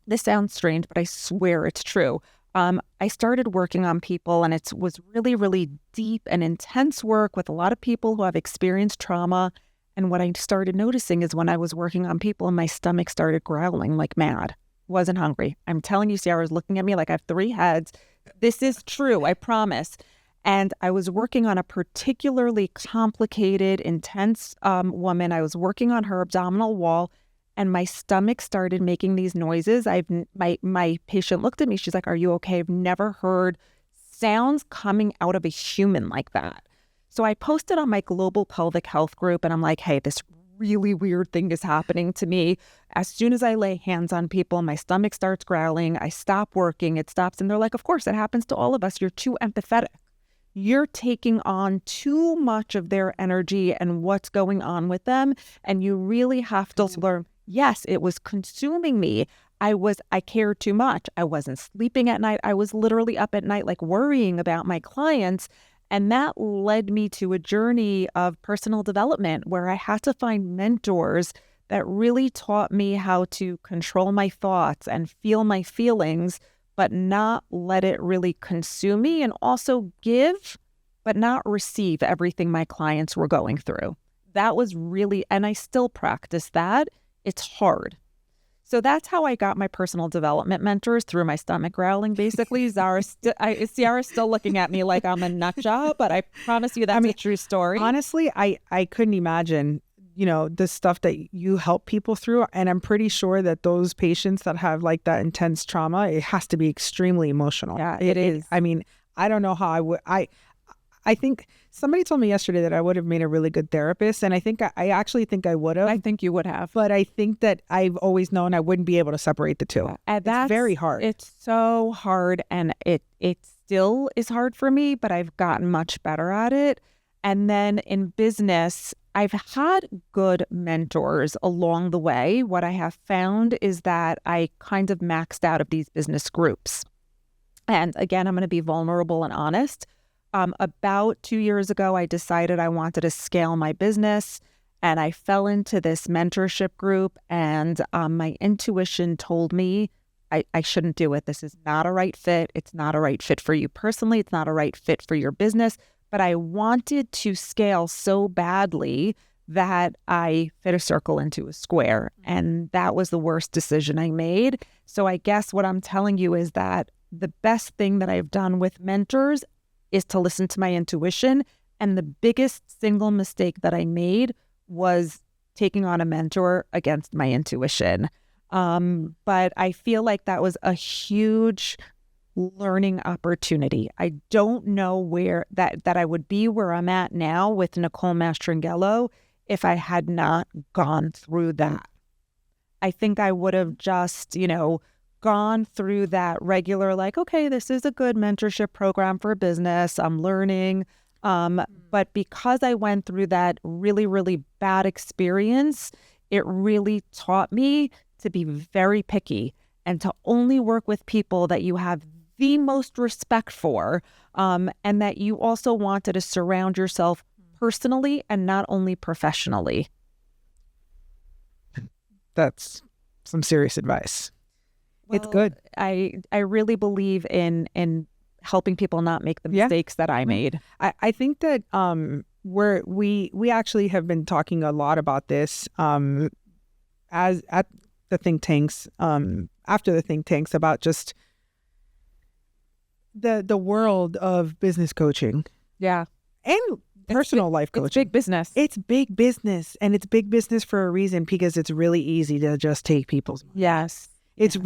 Speaker 2: this sounds strange, but I swear it's true. I started working on people, and it was really, really deep and intense work with a lot of people who have experienced trauma. And what I started noticing is when I was working on people, my stomach started growling like mad. wasn't hungry. I'm telling you, Ciara was looking at me like I have 3 heads. This is true, I promise. And I was working on a particularly complicated, intense woman. I was working on her abdominal wall, and my stomach started making these noises. My patient looked at me. She's like, "Are you okay?" I've never heard sounds coming out of a human like that. So I posted on my global pelvic health group, and I'm like, "Hey, this really weird thing is happening to me. As soon as I lay hands on people, my stomach starts growling. I stop working. It stops." And they're like, "Of course, it happens to all of us. You're too empathetic. You're taking on too much of their energy and what's going on with them. And you really have to learn." Yes, it was consuming me. I cared too much. I wasn't sleeping at night. I was literally up at night, like worrying about my clients. And that led me to a journey of personal development where I had to find mentors that really taught me how to control my thoughts and feel my feelings, but not let it really consume me, and also give, but not receive everything my clients were going through. That was really, and I still practice that. It's hard. So that's how I got my personal development mentors, through my stomach growling, basically. Ciara's still looking at me like I'm a nut job, but I promise you that's a true story.
Speaker 1: Honestly, I couldn't imagine, the stuff that you help people through. And I'm pretty sure that those patients that have like that intense trauma, it has to be extremely emotional.
Speaker 2: Yeah, it is.
Speaker 1: I don't know how I would. I think somebody told me yesterday that I would have made a really good therapist. And I actually think I would have.
Speaker 2: I think you would have.
Speaker 1: But I think that I've always known I wouldn't be able to separate the two.
Speaker 2: And
Speaker 1: it's very hard.
Speaker 2: It's so hard. And it still is hard for me, but I've gotten much better at it. And then in business, I've had good mentors along the way. What I have found is that I kind of maxed out of these business groups. And again, I'm going to be vulnerable and honest. About 2 years ago, I decided I wanted to scale my business, and I fell into this mentorship group, and my intuition told me I shouldn't do it. This is not a right fit. It's not a right fit for you personally. It's not a right fit for your business. But I wanted to scale so badly that I fit a circle into a square, and that was the worst decision I made. So I guess what I'm telling you is that the best thing that I've done with mentors is to listen to my intuition. And the biggest single mistake that I made was taking on a mentor against my intuition. But I feel like that was a huge learning opportunity. I don't know where that I would be where I'm at now with Nicole Mastrangelo if I had not gone through that. I think I would have just, gone through that regular, like, okay, this is a good mentorship program for business. I'm learning. But because I went through that really, really bad experience, it really taught me to be very picky and to only work with people that you have the most respect for, and that you also wanted to surround yourself personally and not only professionally.
Speaker 1: That's some serious advice.
Speaker 2: Well,
Speaker 1: it's good.
Speaker 2: I really believe in helping people not make the mistakes that I made.
Speaker 1: I think that we actually have been talking a lot about this as at the think tanks, after the think tanks, about just the world of business coaching.
Speaker 2: Yeah.
Speaker 1: And personal life coaching.
Speaker 2: It's big business.
Speaker 1: It's big business, and it's big business for a reason, because it's really easy to just take people's money.
Speaker 2: Yes.
Speaker 1: It's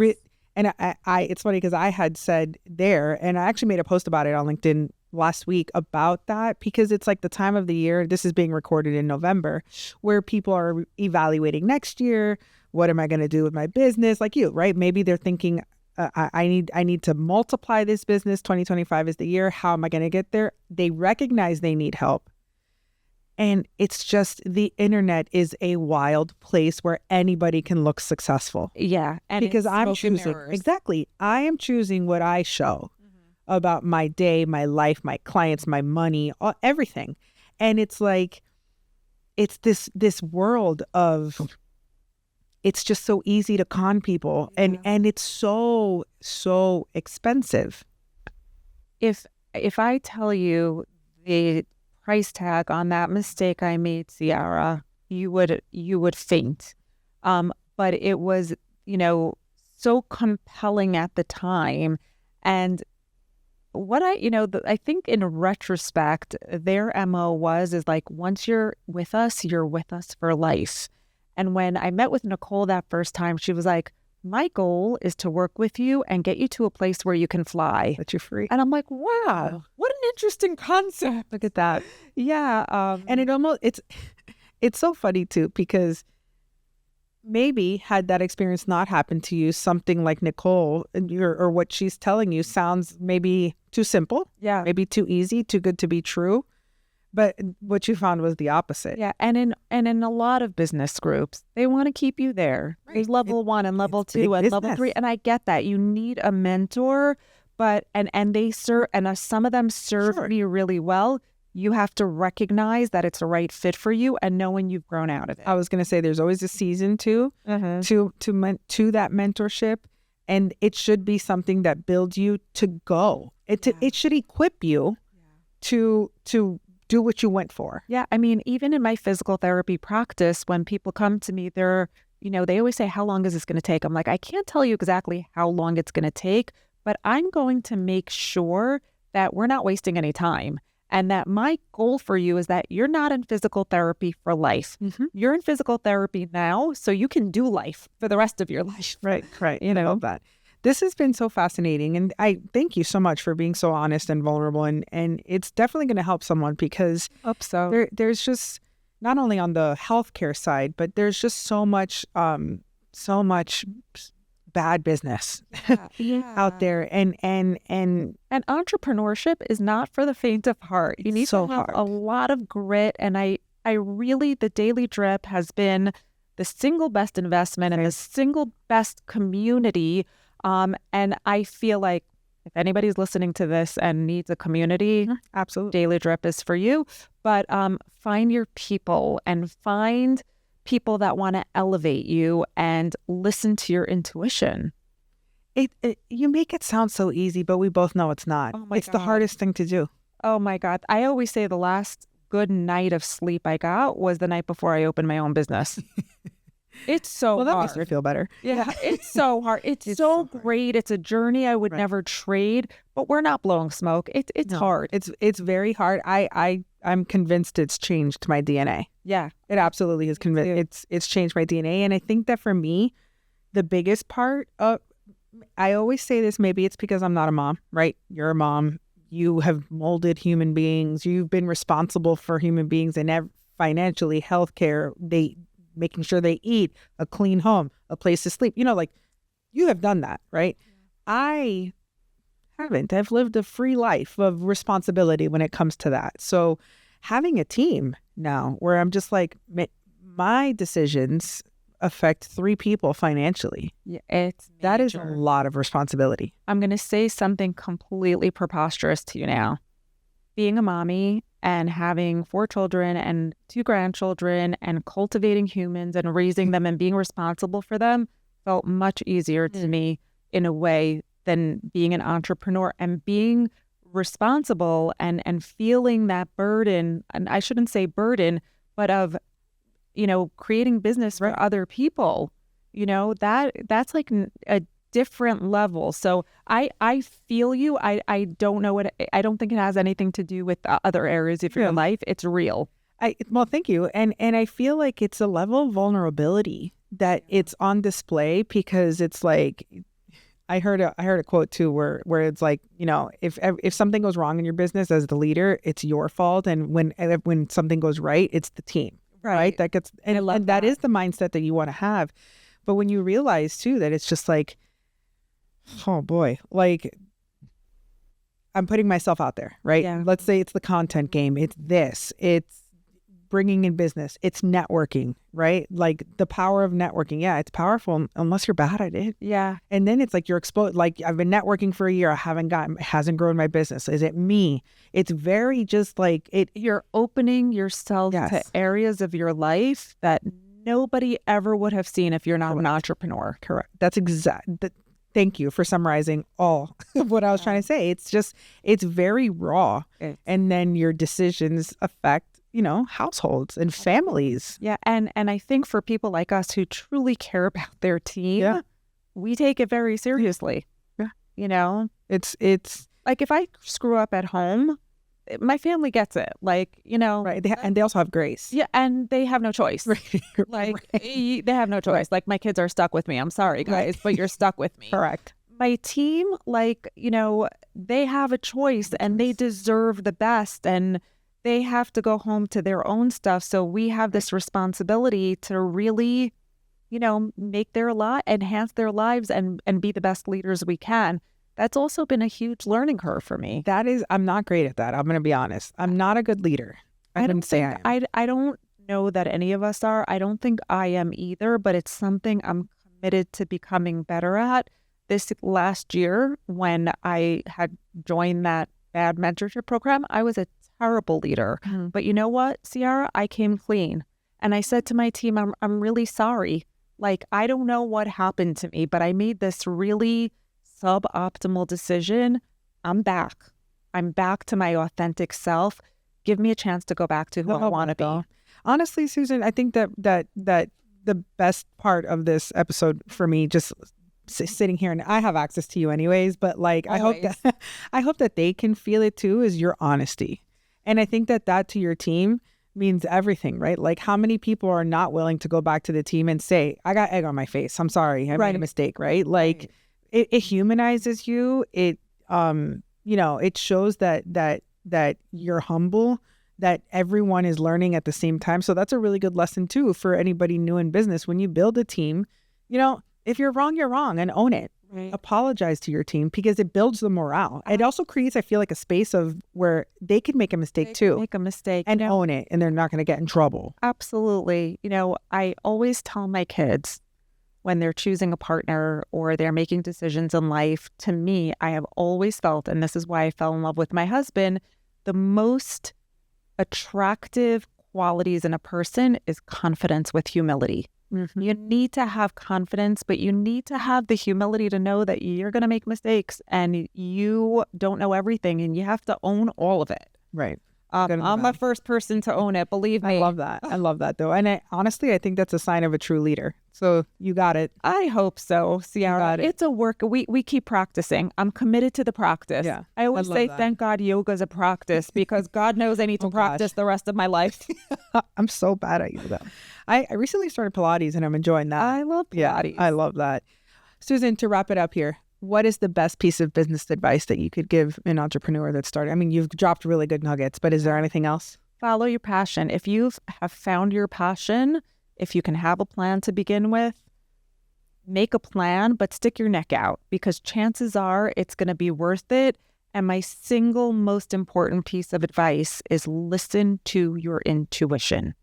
Speaker 1: and it's funny because I had said there, and I actually made a post about it on LinkedIn last week about that, because it's like the time of the year, this is being recorded in November, where people are evaluating next year. What am I going to do with my business? Like you, right? Maybe they're thinking, I need to multiply this business. 2025 is the year. How am I going to get there? They recognize they need help. And it's just, the internet is a wild place where anybody can look successful.
Speaker 2: Yeah.
Speaker 1: And because I'm choosing. Exactly. I am choosing what I show about my day, my life, my clients, my money, everything. And it's like, it's this world of, it's just so easy to con people. And it's so expensive.
Speaker 2: If I tell you the price tag on that mistake I made, Ciara, you would faint. But it was, so compelling at the time. And what I think in retrospect, their MO is like, once you're with us for life. And when I met with Nicole that first time, she was like, my goal is to work with you and get you to a place where you can fly.
Speaker 1: That you're free.
Speaker 2: And I'm like, wow, what an interesting concept.
Speaker 1: Look at that.
Speaker 2: Yeah.
Speaker 1: And it's so funny too, because maybe had that experience not happened to you, something like Nicole or what she's telling you sounds maybe too simple.
Speaker 2: Yeah.
Speaker 1: Maybe too easy, too good to be true. But what you found was the opposite.
Speaker 2: Yeah. And in a lot of business groups, they want to keep you there.
Speaker 1: Right.
Speaker 2: There's level 1 and level 2 and level 3. And I get that. You need a mentor, but and they serve, and some of them serve me really well. You have to recognize that it's a right fit for you and know when you've grown out of it.
Speaker 1: I was going to say there's always a season to that mentorship, and it should be something that builds you to go. It should equip you to do what you went for.
Speaker 2: Yeah, I mean, even in my physical therapy practice, when people come to me, they always say, how long is this going to take? I'm like, I can't tell you exactly how long it's going to take, but I'm going to make sure that we're not wasting any time. And that my goal for you is that you're not in physical therapy for life. Mm-hmm. You're in physical therapy now, so you can do life for the rest of your life.
Speaker 1: Right. I love that. This has been so fascinating. And I thank you so much for being so honest and vulnerable. And it's definitely going to help someone, because there's just, not only on the healthcare side, but there's just so much bad business out there, and
Speaker 2: entrepreneurship is not for the faint of heart. You need to have a lot of grit, and I really, the Daily Drip has been the single best investment and the single best community, and I feel like if anybody's listening to this and needs a community,
Speaker 1: absolutely,
Speaker 2: Daily Drip is for you. But find your people and find people that want to elevate you and listen to your intuition.
Speaker 1: You make it sound so easy, but we both know it's not. It's the hardest thing to do.
Speaker 2: Oh my God. I always say the last good night of sleep I got was the night before I opened my own business. It's so hard.
Speaker 1: That makes me feel better.
Speaker 2: Yeah, it's so hard. It's so great. It's a journey I would never trade, but we're not blowing smoke. It's hard.
Speaker 1: It's very hard. I'm convinced it's changed my DNA.
Speaker 2: Yeah,
Speaker 1: it absolutely is convinced. It's changed my DNA. And I think that for me, the biggest part of, I always say this, maybe it's because I'm not a mom, right? You're a mom. You have molded human beings. You've been responsible for human beings, and financially, healthcare, making sure they eat, a clean home, a place to sleep. Like, you have done that, right? Yeah. I haven't. I've lived a free life of responsibility when it comes to that. So having a team now where I'm just like, my decisions affect 3 people financially.
Speaker 2: Yeah,
Speaker 1: that is a lot of responsibility.
Speaker 2: I'm going to say something completely preposterous to you now. Being a mommy and having 4 children and 2 grandchildren and cultivating humans and raising them and being responsible for them felt much easier to me in a way than being an entrepreneur, and being responsible and feeling that burden. And I shouldn't say burden, but of, creating business for other people, that's like a different level. So I feel you. I don't know I don't think it has anything to do with other areas of your life. It's real.
Speaker 1: Well, thank you. And I feel like it's a level of vulnerability that it's on display, because it's like, I heard a quote too where it's like, if something goes wrong in your business as the leader, it's your fault. And when something goes right, it's the team. Right. That gets, and that is the mindset that you want to have. But when you realize too that it's just like, oh boy, like, I'm putting myself out there, right? Yeah. Let's say it's the content game. It's bringing in business. It's networking, right? Like, the power of networking. Yeah, it's powerful unless you're bad at it.
Speaker 2: Yeah.
Speaker 1: And then it's like you're exposed. Like, I've been networking for a year. Hasn't grown my business. Is it me? It's very just like it.
Speaker 2: You're opening yourself to areas of your life that nobody ever would have seen if you're not an entrepreneur.
Speaker 1: Correct. That's exact. Thank you for summarizing all of what I was trying to say. It's very raw. And then your decisions affect, households and families.
Speaker 2: Yeah. And I think for people like us who truly care about their team, we take it very seriously.
Speaker 1: Yeah.
Speaker 2: You know,
Speaker 1: It's
Speaker 2: like if I screw up at home, my family gets it. Like, you know,
Speaker 1: right. And they also have grace.
Speaker 2: yeah, and they have no choice.
Speaker 1: Right.
Speaker 2: Like they have no choice. Like my kids are stuck with me. I'm sorry, guys, but you're stuck with me.
Speaker 1: Correct.
Speaker 2: My team, like, you know, they have a choice and they deserve the best, and they have to go home to their own stuff. So we have this responsibility to really, you know, make their enhance their lives and be the best leaders we can. That's also been a huge learning curve for me.
Speaker 1: I'm not great at that. I'm going to be honest. I'm not a good leader. I don't say I am.
Speaker 2: I don't know that any of us are. I don't think I am either, but it's something I'm committed to becoming better at. This last year, when I had joined that bad mentorship program, I was a terrible leader.
Speaker 1: Mm-hmm.
Speaker 2: But you know what, Ciara? I came clean. And I said to my team, I'm really sorry. Like, I don't know what happened to me, but I made this really suboptimal decision. I'm back. I'm back to my authentic self. Give me a chance to go back to who I want to be.
Speaker 1: Honestly, Susan, I think that the best part of this episode for me, just sitting here, and I have access to you anyways, but like
Speaker 2: Always.
Speaker 1: I hope that they can feel it too, is your honesty. And I think that to your team means everything, right? Like, how many people are not willing to go back to the team and say, I got egg on my face. I'm sorry. I made a mistake, right? Like, it humanizes you. It, you know, it shows that you're humble, that everyone is learning at the same time. So that's a really good lesson too for anybody new in business. When you build a team, you know, if you're wrong, and own it. Right. Apologize to your team, because it builds the morale. It also creates, I feel like, a space of where they can make a mistake too.
Speaker 2: Make a mistake.
Speaker 1: And own it, and they're not going to get in trouble.
Speaker 2: Absolutely. You know, I always tell my kids when they're choosing a partner or they're making decisions in life, to me, I have always felt, and this is why I fell in love with my husband, the most attractive qualities in a person is confidence with humility. Mm-hmm. You need to have confidence, but you need to have the humility to know that you're going to make mistakes and you don't know everything, and you have to own all of it.
Speaker 1: Right.
Speaker 2: I'm the first person to own it. Believe me.
Speaker 1: I love that. I love that, though. And honestly, I think that's a sign of a true leader. So you got it.
Speaker 2: I hope so, Ciara. It's a work. We keep practicing. I'm committed to the practice.
Speaker 1: Yeah,
Speaker 2: I always say, thank God yoga's a practice, because God knows I need to practice the rest of my life.
Speaker 1: I'm so bad at yoga. I recently started Pilates, and I'm enjoying that.
Speaker 2: I love Pilates.
Speaker 1: Yeah, I love that. Susan, to wrap it up here, what is the best piece of business advice that you could give an entrepreneur that's starting? I mean, you've dropped really good nuggets, but is there anything else?
Speaker 2: Follow your passion. If you have found your passion, if you can have a plan to begin with, make a plan, but stick your neck out, because chances are it's going to be worth it. And my single most important piece of advice is listen to your intuition,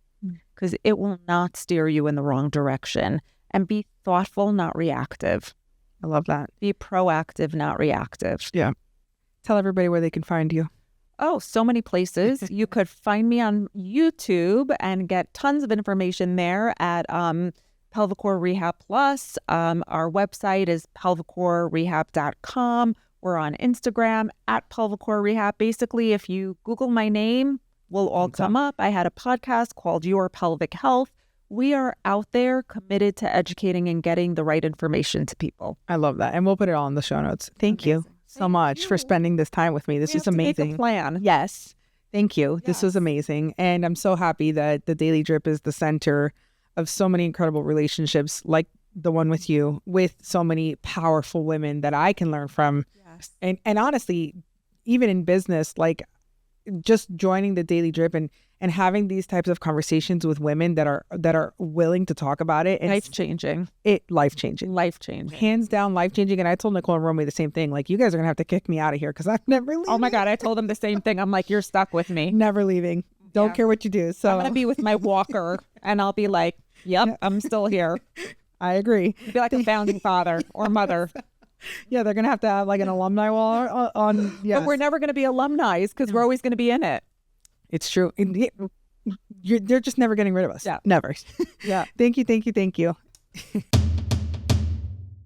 Speaker 2: because it will not steer you in the wrong direction. And be thoughtful, not reactive.
Speaker 1: I love that.
Speaker 2: Be proactive, not reactive.
Speaker 1: Yeah. Tell everybody where they can find you.
Speaker 2: Oh, so many places. You could find me on YouTube and get tons of information there at Pelvicore Rehab Plus. Our website is pelvicorerehab.com. We're on Instagram at Pelvicore Rehab. Basically, if you Google my name, we'll all come up. I had a podcast called Your Pelvic Health. We are out there committed to educating and getting the right information to people.
Speaker 1: I love that. And we'll put it all in the show notes. Thank you so much for spending this time with me. This is amazing.
Speaker 2: Make a plan.
Speaker 1: Yes. Thank you.
Speaker 2: Yes.
Speaker 1: This was amazing. And I'm so happy that the Daily Drip is the center of so many incredible relationships like the one with you, with so many powerful women that I can learn from.
Speaker 2: Yes.
Speaker 1: And honestly, even in business, like just joining the Daily Drip and having these types of conversations with women that are willing to talk about it.
Speaker 2: Life-changing.
Speaker 1: Life-changing.
Speaker 2: Life-changing.
Speaker 1: Hands down, life-changing. And I told Nicole and Romy the same thing. Like, you guys are going to have to kick me out of here because I'm never leaving.
Speaker 2: Oh my God, I told them the same thing. I'm like, you're stuck with me.
Speaker 1: Never leaving. Don't care what you do. So
Speaker 2: I'm going to be with my walker and I'll be like, yep, I'm still here.
Speaker 1: I agree.
Speaker 2: Be like a founding father or mother.
Speaker 1: Yeah, they're going to have like an alumni wall on. Yes.
Speaker 2: But we're never going to be alumni because we're always going to be in it.
Speaker 1: It's true. They're just never getting rid of us.
Speaker 2: Yeah.
Speaker 1: Never.
Speaker 2: Yeah.
Speaker 1: Thank you.